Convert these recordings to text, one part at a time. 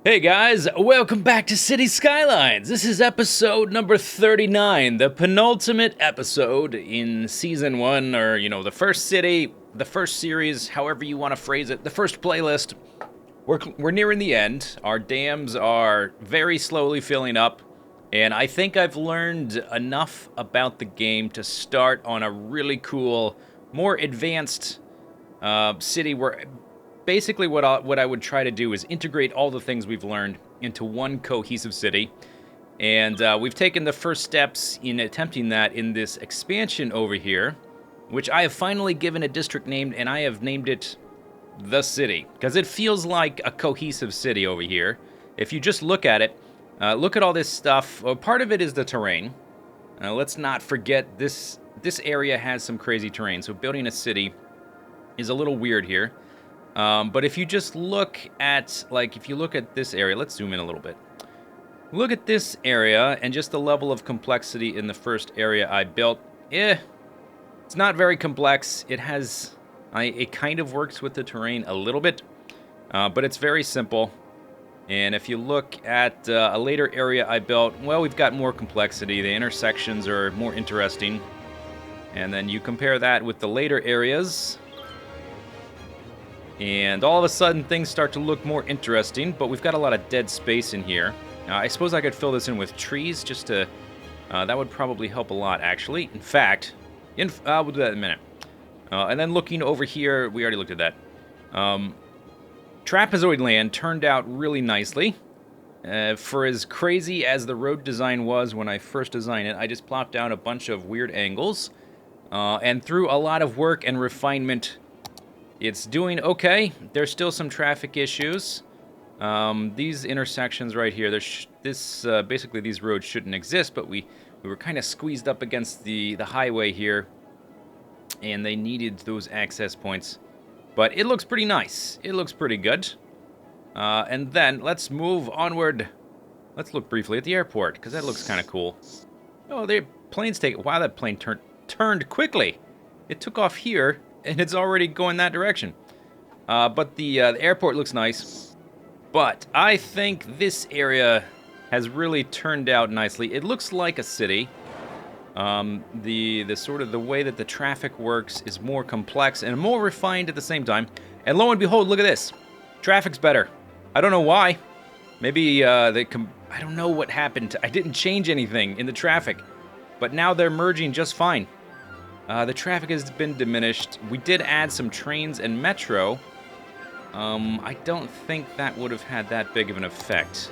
Hey guys, welcome back to City Skylines. This is episode number 39, the penultimate episode in season 1, or the first city, the first series, however you want to phrase it, the first playlist. We're nearing the end. Our dams are very slowly filling up, and I think I've learned enough about the game to start on a really cool, more advanced city where basically what I would try to do is integrate all the things we've learned into one cohesive city. And we've taken the first steps in attempting that in this expansion over here, which I have finally given a district name, and I have named it The City, because it feels like a cohesive city over here. If you just look at it, look at all this stuff. Well, part of it is the terrain. Let's not forget this area has some crazy terrain, so building a city is a little weird here. But if you just look at, if you look at this area, let's zoom in a little bit. Look at this area and just the level of complexity in the first area I built. It's not very complex. It kind of works with the terrain a little bit, but it's very simple. And if you look at a later area I built, well, we've got more complexity. The intersections are more interesting. And then you compare that with the later areas, and all of a sudden, things start to look more interesting, but we've got a lot of dead space in here. I suppose I could fill this in with trees just to... that would probably help a lot, actually. In fact, we'll do that in a minute. And then looking over here, we already looked at that. Trapezoid land turned out really nicely. For as crazy as the road design was when I first designed it, I just plopped down a bunch of weird angles. And through a lot of work and refinement, it's doing okay. There's still some traffic issues. These intersections right here, basically these roads shouldn't exist, but we were kind of squeezed up against the highway here, and they needed those access points. But it looks pretty nice. It looks pretty good. And then let's move onward. Let's look briefly at the airport, because that looks kind of cool. Oh, the plane's taking... Wow, that plane turned quickly. It took off here, and it's already going that direction. But the airport looks nice. But I think this area has really turned out nicely. It looks like a city. The sort of the way that the traffic works is more complex and more refined at the same time. And lo and behold, look at this. Traffic's better. I don't know why. Maybe I don't know what happened. I didn't change anything in the traffic. But now they're merging just fine. The traffic has been diminished. We did add some trains and metro. I don't think that would have had that big of an effect.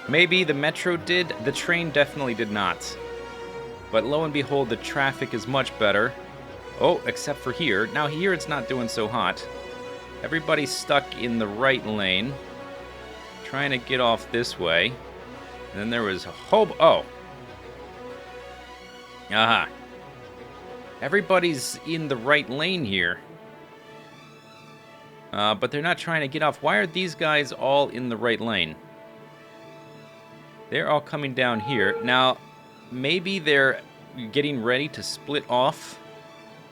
Maybe the metro did. The train definitely did not. But lo and behold, the traffic is much better. Oh, except for here. Now here it's not doing so hot. Everybody's stuck in the right lane, trying to get off this way. And then there was a whole... Oh. Aha. Everybody's in the right lane here. But they're not trying to get off. Why are these guys all in the right lane? They're all coming down here. Now, maybe they're getting ready to split off.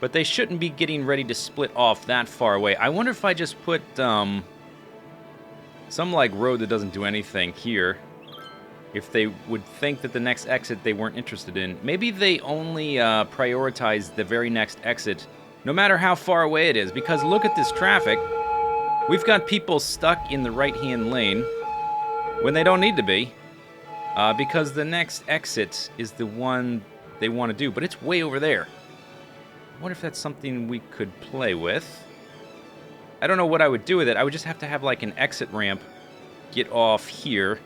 But they shouldn't be getting ready to split off that far away. I wonder if I just put some road that doesn't do anything here. If they would think that the next exit they weren't interested in. Maybe they only prioritize the very next exit, no matter how far away it is. Because look at this traffic. We've got people stuck in the right-hand lane when they don't need to be. Because the next exit is the one they want to do. But it's way over there. I wonder if that's something we could play with. I don't know what I would do with it. I would just have to have like an exit ramp get off here.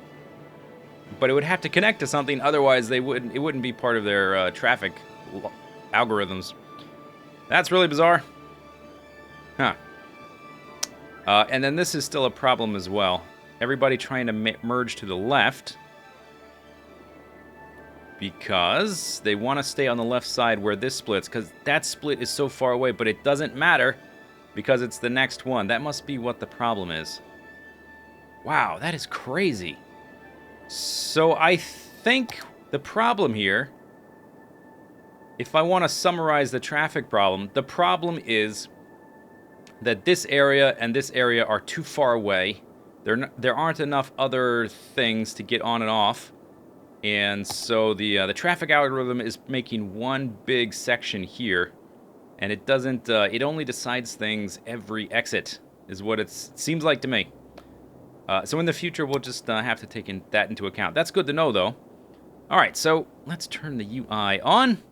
But it would have to connect to something, otherwise it wouldn't be part of their traffic algorithms. That's really bizarre. Huh. And then this is still a problem as well. Everybody trying to merge to the left. Because they want to stay on the left side where this splits, because that split is so far away, but it doesn't matter because it's the next one. That must be what the problem is. Wow, that is crazy. So I think the problem here, if I want to summarize the traffic problem, the problem is that this area and this area are too far away. There aren't enough other things to get on and off, and so the traffic algorithm is making one big section here, and it doesn't. It only decides things every exit, is what it seems like to me. So in the future, we'll just have to take that into account. That's good to know, though. All right, so let's turn the UI on.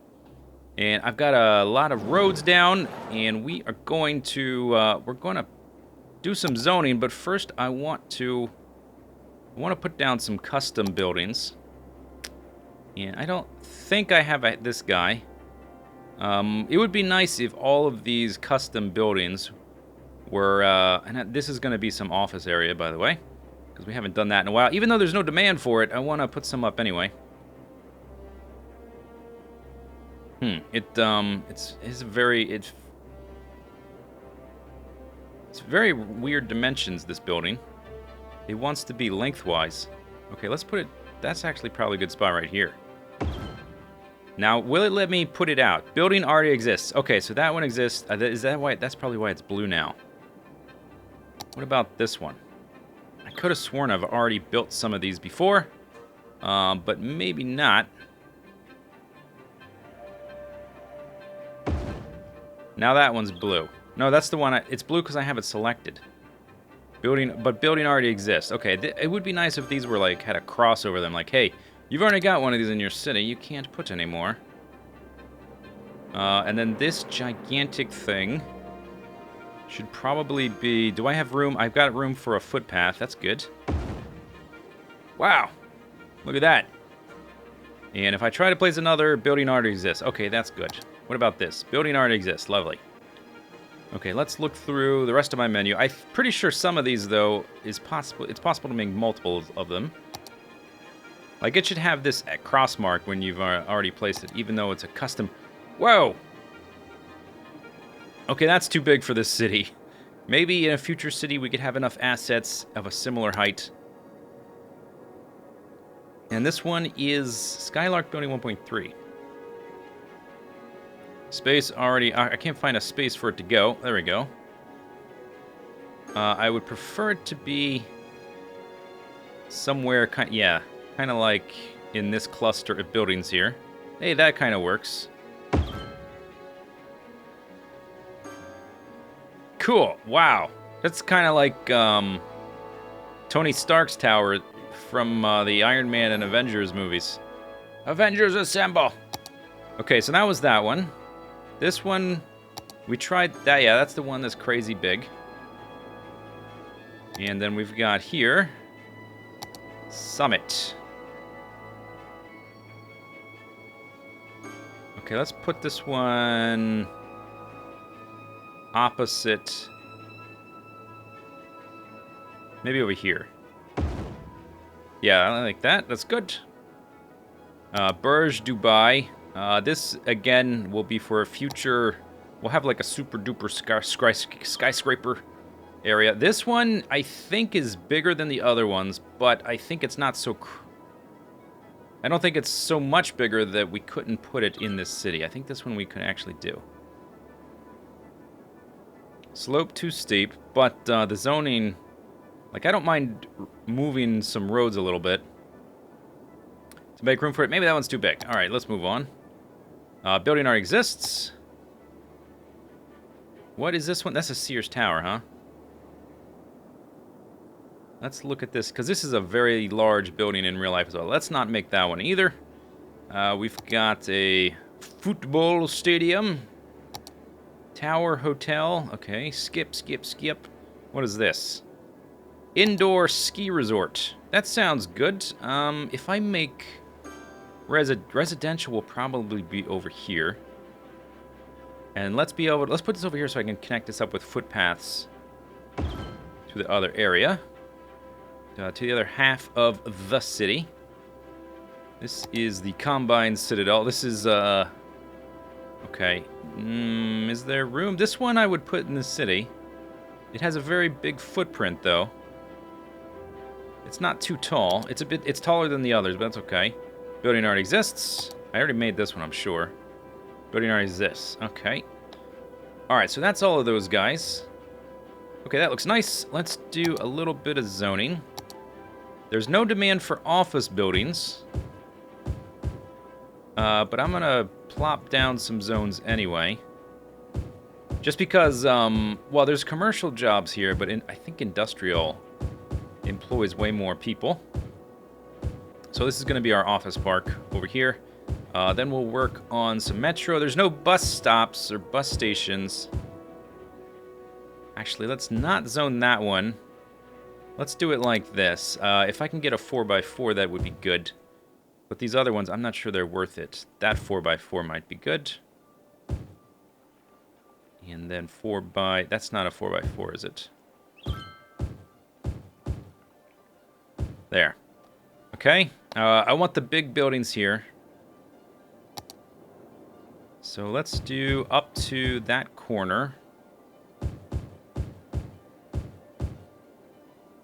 And I've got a lot of roads down, and we are going to do some zoning. But first, I want to put down some custom buildings. And I don't think I have this guy. It would be nice if all of these custom buildings were, and this is going to be some office area, by the way, because we haven't done that in a while. Even though there's no demand for it, I want to put some up anyway. It's very weird dimensions, this building. It wants to be lengthwise. Okay, let's put it, that's actually probably a good spot right here. Now, will it let me put it out? Building already exists. Okay, so that one exists. Is that why? That's probably why it's blue now. What about this one? I could have sworn I've already built some of these before, but maybe not. Now that one's blue. No, that's the one. It's blue because I have it selected. Building already exists. Okay, it would be nice if these were like had a cross over them. Like, hey, you've already got one of these in your city. You can't put any more. And then this gigantic thing should probably be. Do I have room? I've got room for a footpath. That's good. Wow, look at that. And if I try to place another, building already exists. Okay, that's good. What about this? Building already exists. Lovely. Okay, let's look through the rest of my menu. I'm pretty sure some of these, though, is possible. It's possible to make multiples of them. Like, it should have this cross mark when you've already placed it, even though it's a custom. Whoa! Okay, that's too big for this city. Maybe in a future city we could have enough assets of a similar height. And this one is Skylark Building 1.3. Space already. I can't find a space for it to go. There we go. I would prefer it to be somewhere kind of like in this cluster of buildings here. Hey, that kind of works. Cool. Wow. That's kind of like Tony Stark's tower from the Iron Man and Avengers movies. Avengers Assemble! Okay, so that was that one. This one, we tried that. Yeah, that's the one that's crazy big. And then we've got here, Summit. Okay, let's put this one opposite. Maybe over here. Yeah, I like that. That's good. Burj Dubai. This, again, will be for a future. We'll have like a super duper skyscraper area. This one, I think, is bigger than the other ones, but I think it's not so. I don't think it's so much bigger that we couldn't put it in this city. I think this one we could actually do. Slope too steep, but the zoning. Like, I don't mind moving some roads a little bit to make room for it. Maybe that one's too big. All right, let's move on. Building already exists. What is this one? That's a Sears Tower, huh? Let's look at this, because this is a very large building in real life as well. Let's not make that one either. We've got a football stadium. Tower Hotel. Okay, skip. What is this? Indoor ski resort. That sounds good. If I make residential, will probably be over here. And let's put this over here so I can connect this up with footpaths to the other area, to the other half of the city. This is the Combine Citadel. This is okay. Is there room? This one I would put in the city. It has a very big footprint, though. It's not too tall. It's taller than the others, but that's okay. Building already exists. I already made this one, I'm sure. Building already exists. Okay. All right, so that's all of those guys. Okay, that looks nice. Let's do a little bit of zoning. There's no demand for office buildings. But I'm gonna plop down some zones anyway. Just because, well, there's commercial jobs here, but I think industrial employs way more people. So this is gonna be our office park over here. Then we'll work on some metro. There's no bus stops or bus stations. Actually, let's not zone that one. Let's do it like this. If I can get a 4x4, that would be good. But these other ones, I'm not sure they're worth it. That 4x4 might be good. And then that's not a 4x4, is it? There. Okay. I want the big buildings here. So let's do up to that corner.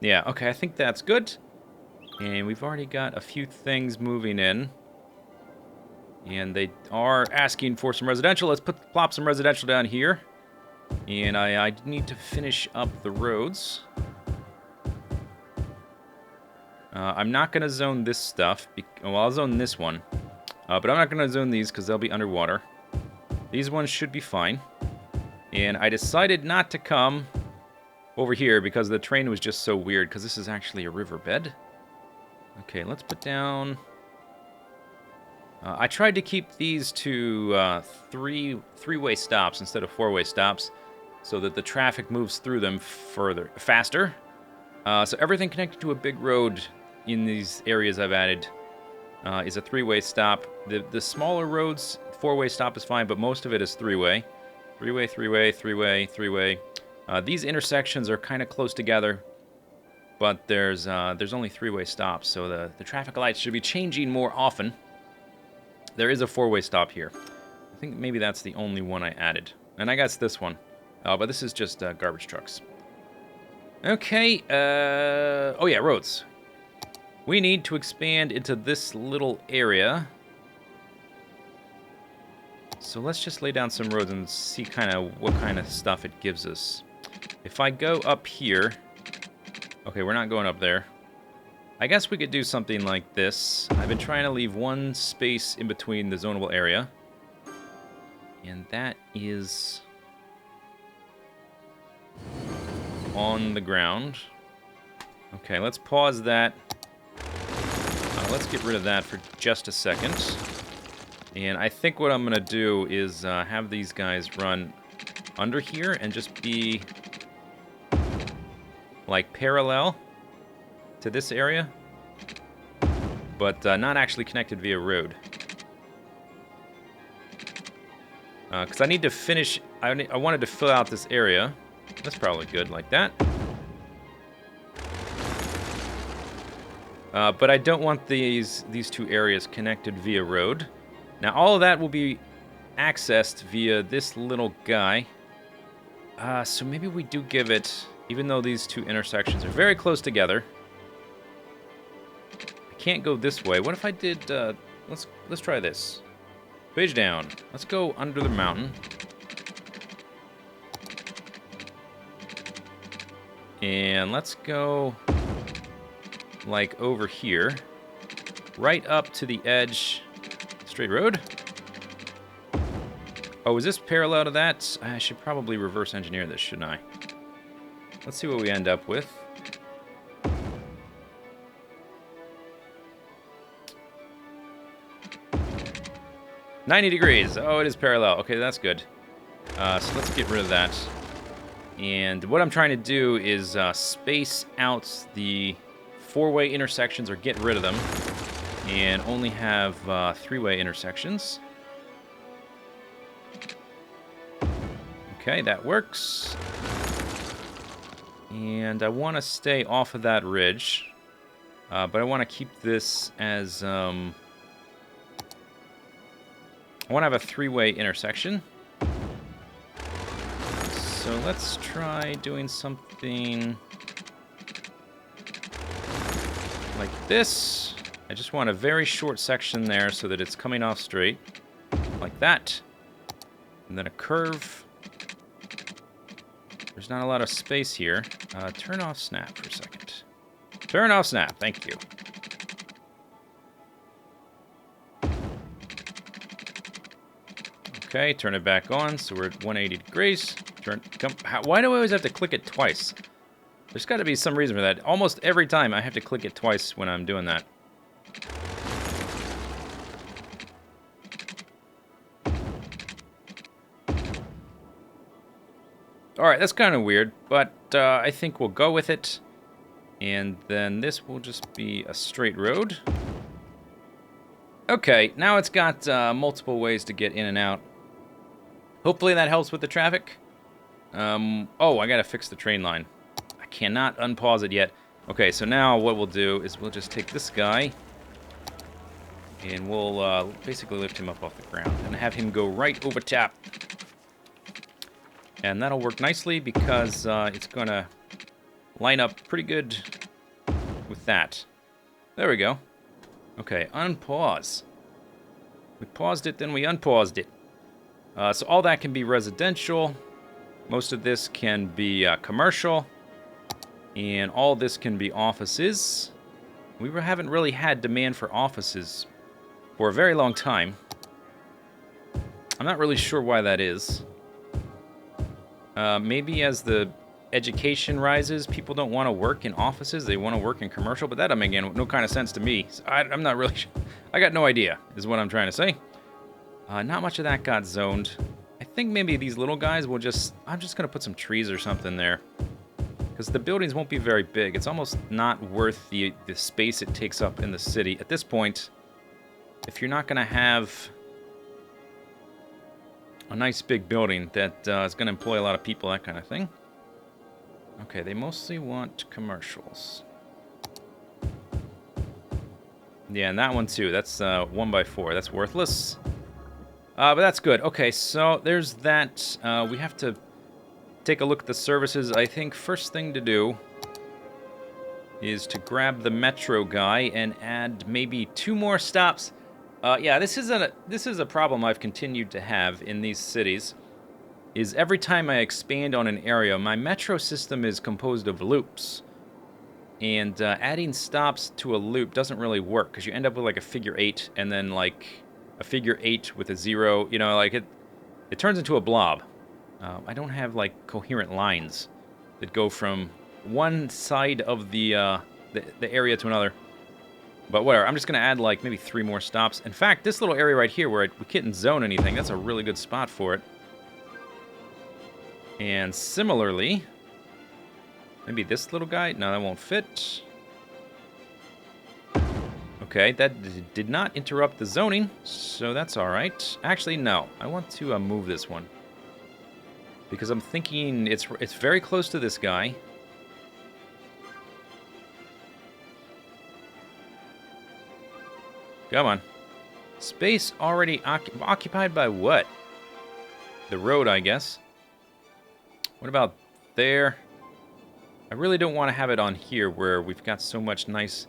Yeah, okay, I think that's good. And we've already got a few things moving in. And they are asking for some residential. Let's plop some residential down here. And I need to finish up the roads. I'm not going to zone this stuff. Well, I'll zone this one. But I'm not going to zone these because they'll be underwater. These ones should be fine. And I decided not to come over here because the terrain was just so weird, because this is actually a riverbed. Okay, let's put down... I tried to keep these to three-way stops instead of four-way stops, so that the traffic moves through them faster. So everything connected to a big road in these areas I've added is a three-way stop. The smaller roads, four-way stop is fine, but most of it is three-way. Three-way, three-way, three-way, three-way. These intersections are kind of close together, but there's only three-way stops, so the traffic lights should be changing more often. There is a four-way stop here. I think maybe that's the only one I added. And I guess this one. But this is just garbage trucks. Okay, oh yeah, roads. We need to expand into this little area. So let's just lay down some roads and see kind of what kind of stuff it gives us. If I go up here... Okay, we're not going up there. I guess we could do something like this. I've been trying to leave one space in between the zonable area. And that is... on the ground. Okay, let's pause that. Let's get rid of that for just a second. And I think what I'm going to do is have these guys run under here and just be like parallel to this area, but not actually connected via road. Because I need to finish, I wanted to fill out this area. That's probably good like that. But I don't want these two areas connected via road. Now all of that will be accessed via this little guy. So maybe we do give it, even though these two intersections are very close together. I can't go this way. What if I did, let's try this. Page down. Let's go under the mountain. And let's go like over here, right up to the edge. Straight road. Oh, is this parallel to that? I should probably reverse engineer this, shouldn't I? Let's see what we end up with. "90 degrees. Oh, it is parallel. Okay, that's good. So let's get rid of that. And what I'm trying to do is space out the four-way intersections, or get rid of them, and only have three-way intersections. Okay, that works. And I want to stay off of that ridge, but I want to keep this as... I want to have a three-way intersection. So let's try doing something like this. I just want a very short section there so that it's coming off straight, like that. And then a curve. there's not a lot of space here. Turn off snap for a second. Turn off snap, thank you. Okay, turn it back on, so we're at 180 degrees. Why do I always have to click it twice? There's got to be some reason for that. Almost every time I have to click it twice when I'm doing that. Alright, that's kind of weird, but I think we'll go with it. And then this will just be a straight road. Okay, now it's got multiple ways to get in and out. Hopefully that helps with the traffic. Oh, I gotta fix the train line. I cannot unpause it yet. Okay, so now what we'll do is we'll just take this guy and we'll basically lift him up off the ground and have him go right over top. And that'll work nicely because it's gonna line up pretty good with that. There we go. Okay, unpause. We paused it, then we unpaused it. So all that can be residential. Most of this can be commercial. And all this can be offices. We haven't really had demand for offices for a very long time. I'm not really sure why that is. Maybe as the education rises, people don't want to work in offices. They want to work in commercial. But that doesn't make no kind of sense to me. So I'm not really sure. I got no idea, is what I'm trying to say. Not much of that got zoned. I think maybe these little guys will just... I'm just going to put some trees or something there. Because the buildings won't be very big. It's almost not worth the space it takes up in the city. At this point, if you're not going to have a nice big building that is going to employ a lot of people, that kind of thing. Okay, they mostly want commercials. Yeah, and that one too. That's 1x4. That's worthless. But that's good. Okay, so there's that. We have to take a look at the services. I think first thing to do is to grab the metro guy and add maybe 2 more stops. Yeah, this is a problem I've continued to have in these cities. Is every time I expand on an area, my metro system is composed of loops. And adding stops to a loop doesn't really work, because you end up with like a figure 8 and then like a figure 8 with a 0. You know, like it turns into a blob. I don't have like coherent lines that go from one side of the area to another. But whatever, I'm just going to add like maybe 3 more stops. In fact, this little area right here where we couldn't zone anything, that's a really good spot for it. And similarly, maybe this little guy? No, that won't fit. Okay, that did not interrupt the zoning, so that's alright. Actually, no. I want to move this one. Because I'm thinking it's very close to this guy. Come on. Space already occupied by what? The road, I guess. What about there? I really don't want to have it on here where we've got so much nice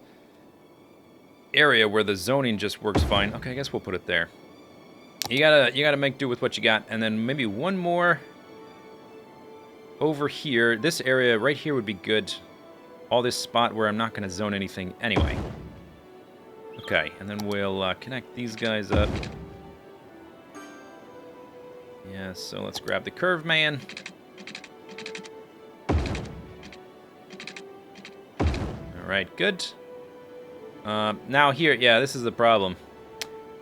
area where the zoning just works fine. Okay, I guess we'll put it there. You gotta make do with what you got, and then maybe one more over here. This area right here would be good. All this spot where I'm not gonna zone anything anyway. Okay, and then we'll connect these guys up. Yeah, so let's grab the curve man. Alright, good. Now here, yeah, this is the problem.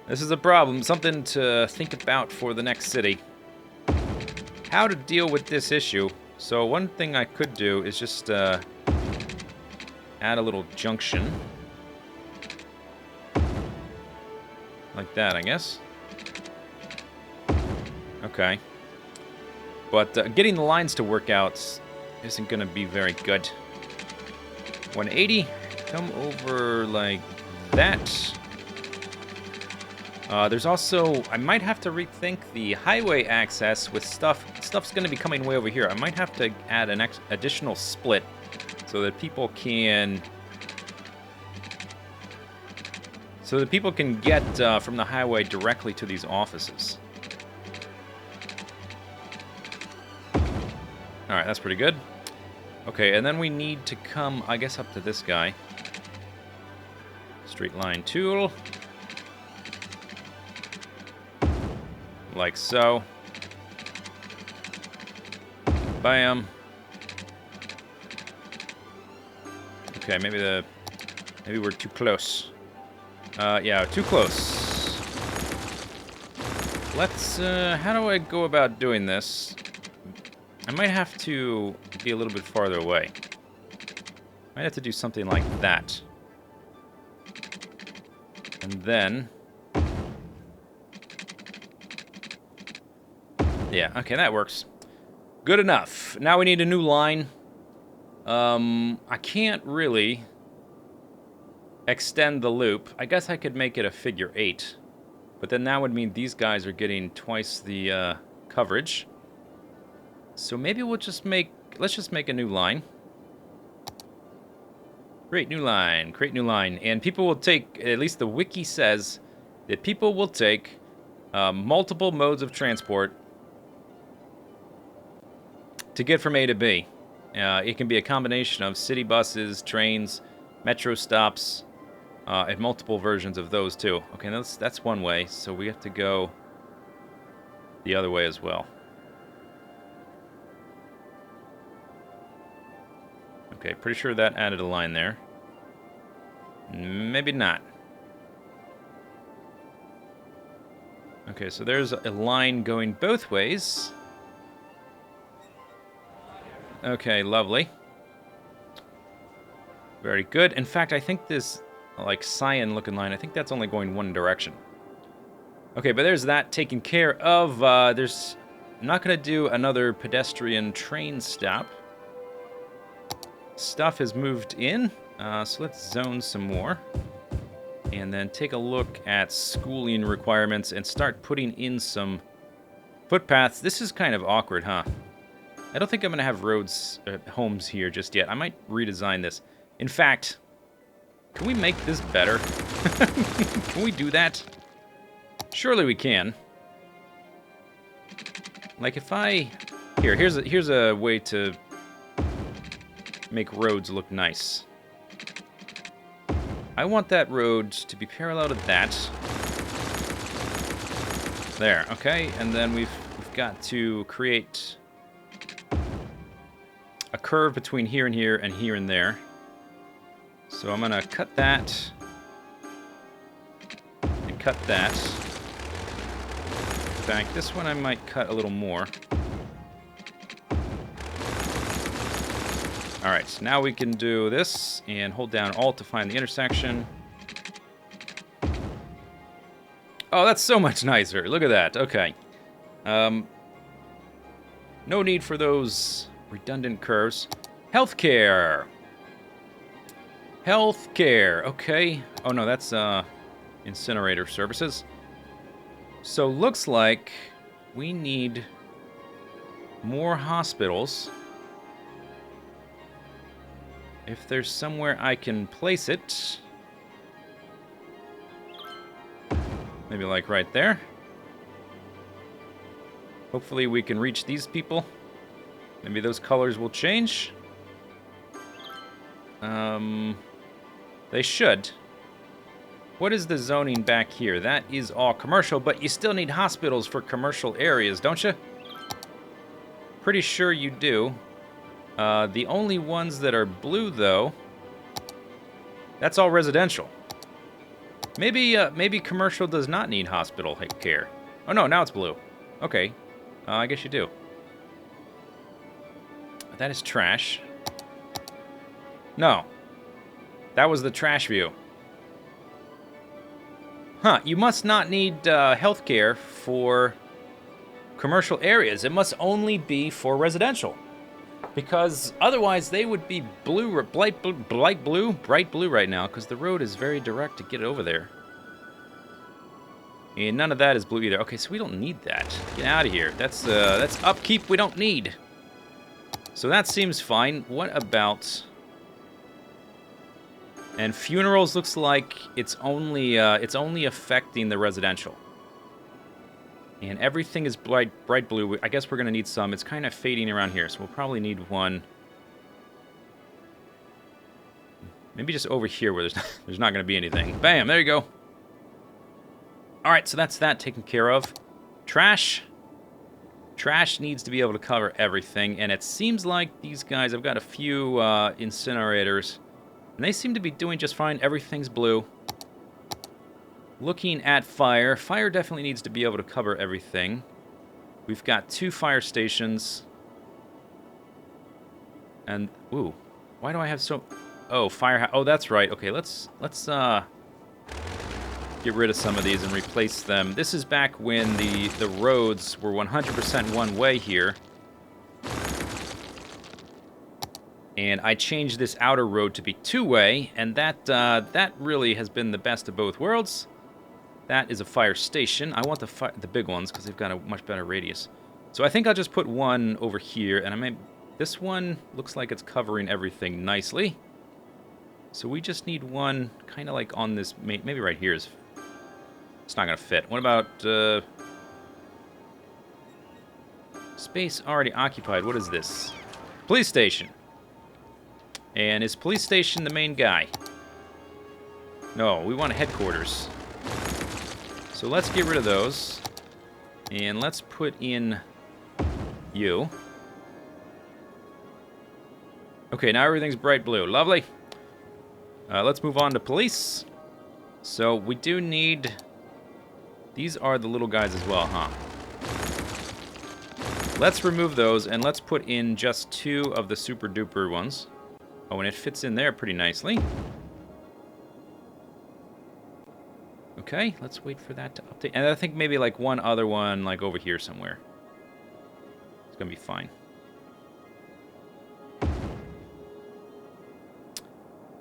This is a problem. Something to think about for the next city. How to deal with this issue. So one thing I could do is just add a little junction. Like that, I guess. Okay. But getting the lines to work out isn't going to be very good. 180. Come over like that. There's also... I might have to rethink the highway access with stuff. Stuff's going to be coming way over here. I might have to add an additional split so that people can... get from the highway directly to these offices. Alright, that's pretty good. Okay, and then we need to come, I guess, up to this guy. Straight line tool. Like so. Bam. Okay, maybe we're too close. Yeah, too close. Let's, how do I go about doing this? I might have to be a little bit farther away. Might have to do something like that. And then... yeah, okay, that works. Good enough. Now we need a new line. I can't really extend the loop. I guess I could make it a figure 8. But then that would mean these guys are getting twice the coverage. So maybe we'll just make... let's just make a new line. Create new line. Create new line. And people will take... at least the wiki says that people will take multiple modes of transport to get from A to B. It can be a combination of city buses, trains, metro stops, and multiple versions of those too. Okay, that's one way, so we have to go the other way as well. Okay, pretty sure that added a line there. Maybe not. Okay, so there's a line going both ways. Okay, lovely. Very good. In fact, I think this, like, cyan-looking line, I think that's only going one direction. Okay, but there's that taken care of. I'm not going to do another pedestrian train stop. Stuff has moved in, so let's zone some more. And then take a look at schooling requirements and start putting in some footpaths. This is kind of awkward, huh? I don't think I'm going to have roads, homes here just yet. I might redesign this. In fact, can we make this better? Can we do that? Surely we can. Like if I... here's a way to make roads look nice. I want that road to be parallel to that. There, okay, and then we've got to create a curve between here and here and here and there. So I'm gonna cut that and cut that. In fact, this one I might cut a little more. Alright, now we can do this and hold down Alt to find the intersection. Oh, that's so much nicer. Look at that. Okay. No need for those redundant curves. Healthcare. Healthcare. Okay. Oh, no, that's incinerator services. So looks like we need more hospitals. If there's somewhere I can place it. Maybe like right there. Hopefully we can reach these people. Maybe those colors will change. They should. What is the zoning back here? That is all commercial, but you still need hospitals for commercial areas, don't you? Pretty sure you do. The only ones that are blue, though, that's all residential. Maybe commercial does not need hospital care. Oh no, now it's blue. Okay, I guess you do. That is trash. No, that was the trash view. Huh? You must not need healthcare for commercial areas. It must only be for residential. Because otherwise they would be blue, bright blue right now, because the road is very direct to get over there. And none of that is blue either. Okay, so we don't need that. Get out of here. That's upkeep we don't need. So that seems fine. What about... And funerals looks like it's only affecting the residential. And everything is bright blue. I guess we're going to need some. It's kind of fading around here, so we'll probably need one. Maybe just over here where there's not going to be anything. Bam, there you go. All right, so that's that taken care of. Trash. Trash needs to be able to cover everything, and it seems like these guys, I've got a few incinerators, and they seem to be doing just fine. Everything's blue. Looking at fire, fire definitely needs to be able to cover everything. We've got 2 fire stations. And, ooh, why do I have so... Oh, fire... Oh, that's right. Okay, let's get rid of some of these and replace them. This is back when the roads were 100% one way here. And I changed this outer road to be 2-way, and that really has been the best of both worlds. That is a fire station. I want the big ones because they've got a much better radius. So I think I'll just put one over here, and this one looks like it's covering everything nicely. So we just need one kind of like on this, maybe right here is... It's not going to fit. What about... Space already occupied. What is this? Police station. And is police station the main guy? No, we want a headquarters. So let's get rid of those. And let's put in you. Okay, now everything's bright blue. Lovely. Let's move on to police. So we do need... These are the little guys as well, huh? Let's remove those, and let's put in just 2 of the super duper ones. Oh, and it fits in there pretty nicely. Okay, let's wait for that to update. And I think maybe like one other one like over here somewhere. It's gonna be fine.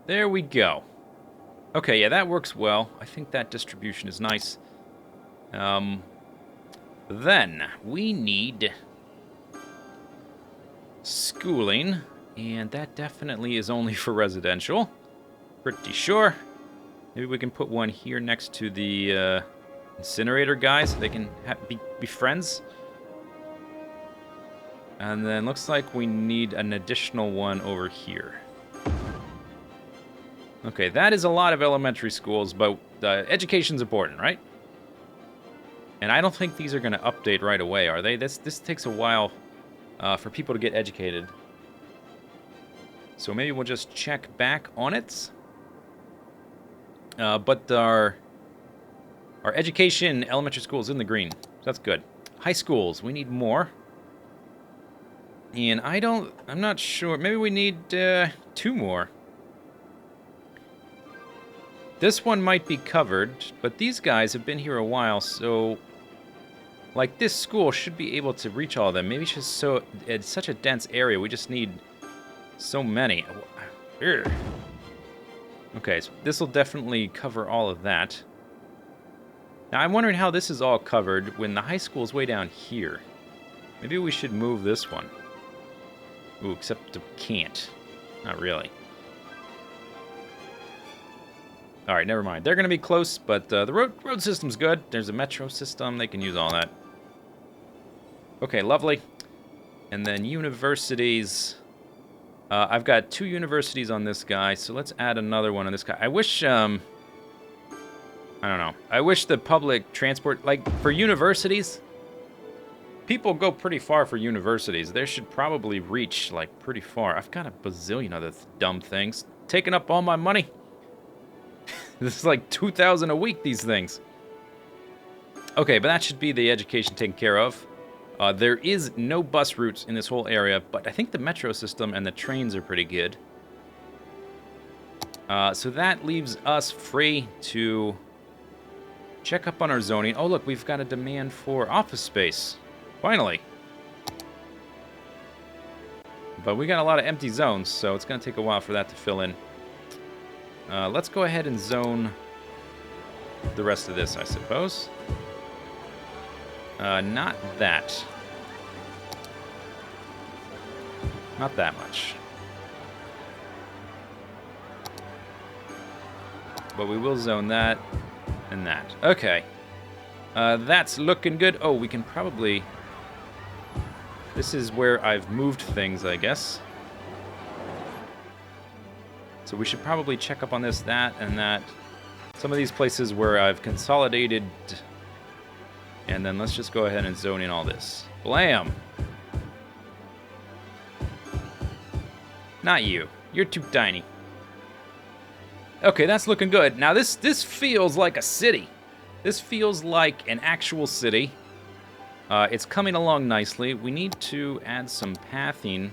There we go. Okay, yeah, that works well. I think that distribution is nice. Then we need schooling, and that definitely is only for residential. Pretty sure. Maybe we can put one here next to the incinerator guys so they can be friends. And then looks like we need an additional one over here. Okay, that is a lot of elementary schools, but education's important, right? And I don't think these are going to update right away, are they? This takes a while for people to get educated. So maybe we'll just check back on it. But our education elementary schools in the green. So that's good. High schools, we need more. And I'm not sure. Maybe we need 2 more. This one might be covered, but these guys have been here a while, so... Like, this school should be able to reach all of them. Maybe it's just it's such a dense area, we just need so many. Ugh. Okay, so this will definitely cover all of that. Now, I'm wondering how this is all covered when the high school is way down here. Maybe we should move this one. Ooh, except we can't. Not really. Alright, never mind. They're going to be close, but the road system's good. There's a metro system. They can use all that. Okay, lovely. And then universities. I've got 2 universities on this guy, so let's add another one on this guy. I wish, I don't know. I wish the public transport, like, for universities, people go pretty far for universities. They should probably reach, like, pretty far. I've got a bazillion other dumb things taking up all my money. This is like $2,000 a week, these things. Okay, but that should be the education taken care of. There is no bus routes in this whole area, but I think the metro system and the trains are pretty good. So that leaves us free to check up on our zoning. Oh, look, we've got a demand for office space. Finally. But we got a lot of empty zones, so it's going to take a while for that to fill in. Let's go ahead and zone the rest of this, I suppose. Not that. Not that much. But we will zone that and that. Okay. That's looking good. Oh, we can probably... This is where I've moved things, I guess. So we should probably check up on this, that, and that. Some of these places where I've consolidated. And then let's just go ahead and zone in all this. Blam! Not you. You're too tiny. Okay, that's looking good. Now this feels like a city. This feels like an actual city. It's coming along nicely. We need to add some pathing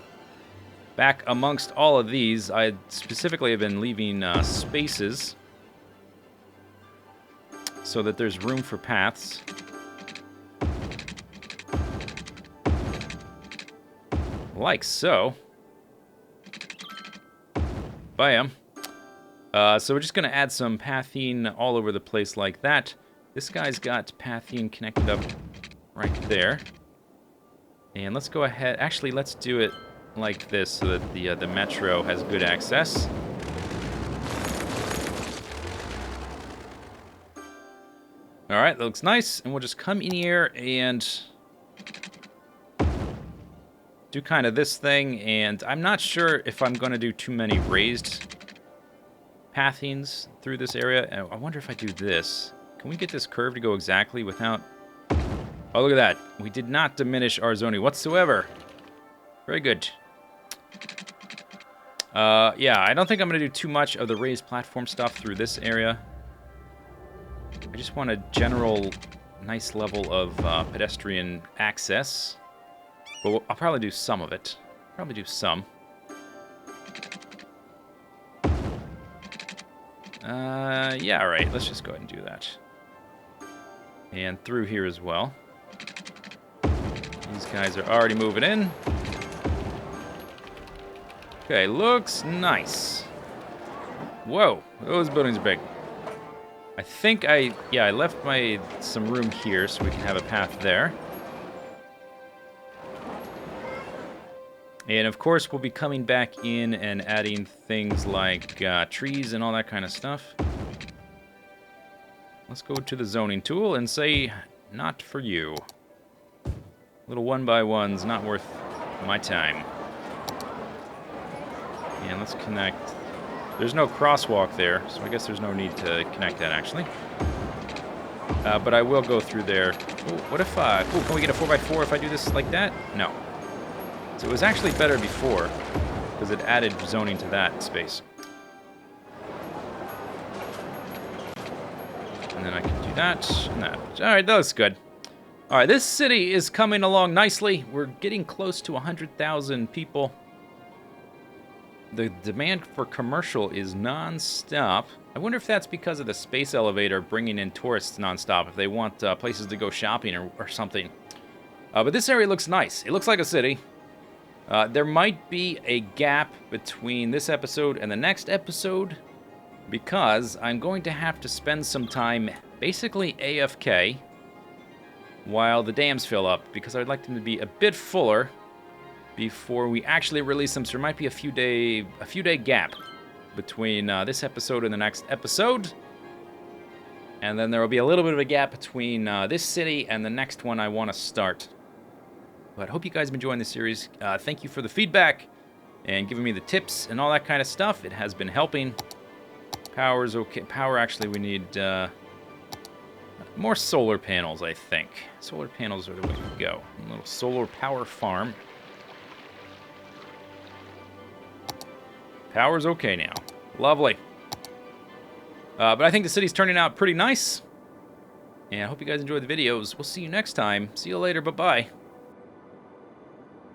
back amongst all of these. I specifically have been leaving spaces so that there's room for paths. Like so. Bam. So we're just going to add some pathing all over the place like that. This guy's got pathing connected up right there. And let's go ahead. Actually, let's do it like this so that the metro has good access. All right, that looks nice. And we'll just come in here and do kind of this thing. And I'm not sure if I'm going to do too many raised pathings through this area. I wonder if I do this. Can we get this curve to go exactly without... Oh, look at that. We did not diminish our zoning whatsoever. Very good. Yeah, I don't think I'm going to do too much of the raised platform stuff through this area. I just want a general nice level of pedestrian access. But I'll probably do some of it. Probably do some. Yeah, all right. Let's just go ahead and do that. And through here as well. These guys are already moving in. Okay, looks nice. Whoa, those buildings are big. I think I left some room here so we can have a path there. And of course, we'll be coming back in and adding things like trees and all that kind of stuff. Let's go to the zoning tool and say, not for you. Little 1x1's not worth my time. And let's connect. There's no crosswalk there, so I guess there's no need to connect that, actually. But I will go through there. Oh, what if, can we get a 4x4 if I do this like that? No. So it was actually better before, because it added zoning to that space. And then I can do that and that. All right, that looks good. All right, this city is coming along nicely. We're getting close to 100,000 people. The demand for commercial is non-stop. I wonder if that's because of the space elevator bringing in tourists non-stop, if they want places to go shopping or something. But this area looks nice. It looks like a city. There might be a gap between this episode and the next episode because I'm going to have to spend some time basically AFK while the dams fill up because I'd like them to be a bit fuller before we actually release them. So there might be a few day gap between this episode and the next episode. And then there will be a little bit of a gap between this city and the next one I want to start. But I hope you guys have been enjoying the series. Thank you for the feedback and giving me the tips and all that kind of stuff. It has been helping. Power's okay. Power, actually, we need more solar panels, I think. Solar panels are the way to go. A little solar power farm. Power's okay now. Lovely. But I think the city's turning out pretty nice. And I hope you guys enjoyed the videos. We'll see you next time. See you later. Bye-bye.